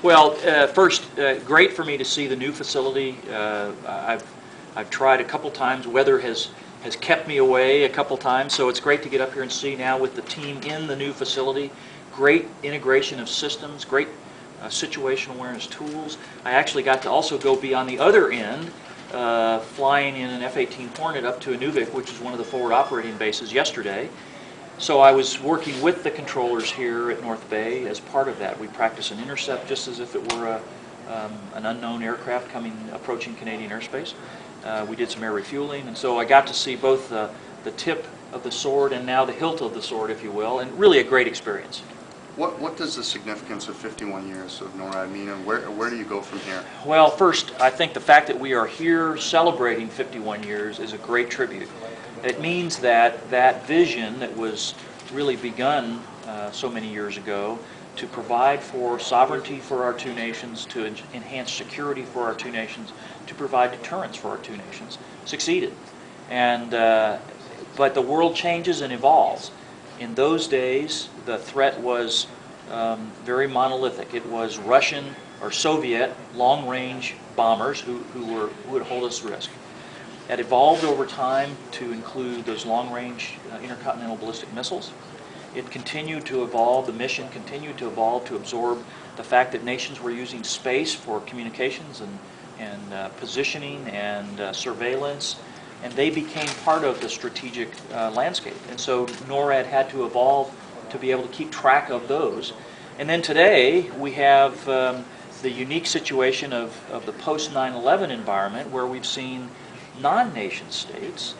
Well, first, great for me to see the new facility. I've tried a couple times. Weather has kept me away a couple times, so it's great to get up here and see now with the team in the new facility. Great integration of systems, great situational awareness tools. I actually got to also go be on the other end, flying in an F-18 Hornet up to Inuvik, which is one of the forward operating bases, yesterday. So I was working with the controllers here at North Bay as part of that. We practice an intercept just as if it were an unknown aircraft approaching Canadian airspace. We did some air refueling, and so I got to see both the tip of the sword and now the hilt of the sword, if you will, and really a great experience. What does the significance of 51 years of NORAD mean, and where do you go from here? Well, first, I think the fact that we are here celebrating 51 years is a great tribute. It means that that vision that was really begun so many years ago to provide for sovereignty for our two nations, to enhance security for our two nations, to provide deterrence for our two nations, succeeded. And but the world changes and evolves. In those days, the threat was very monolithic. It was Russian or Soviet long-range bombers who would hold us risk. It evolved over time to include those long-range intercontinental ballistic missiles. It continued to evolve, the mission continued to evolve to absorb the fact that nations were using space for communications and positioning and surveillance, and they became part of the strategic landscape. And so NORAD had to evolve to be able to keep track of those. And then today we have the unique situation of the post-9/11 environment where we've seen non-nation states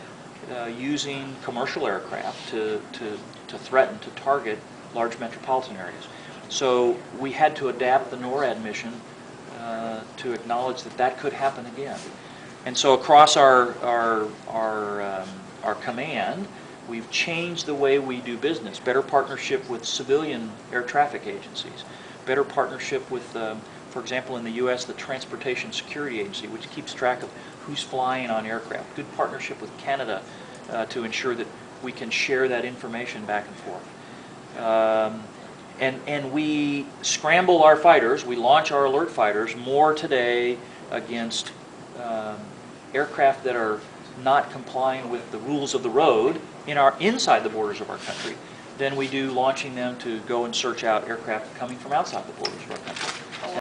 using commercial aircraft to threaten, to target large metropolitan areas. So we had to adapt the NORAD mission to acknowledge that that could happen again. And so across our command, we've changed the way we do business. Better partnership with civilian air traffic agencies. Better partnership with, for example, in the U.S., the Transportation Security Agency, which keeps track of who's flying on aircraft. Good partnership with Canada to ensure that we can share that information back and forth. And we scramble our fighters, we launch our alert fighters more today against aircraft that are not complying with the rules of the road inside the borders of our country than we do launching them to go and search out aircraft coming from outside the borders of our country.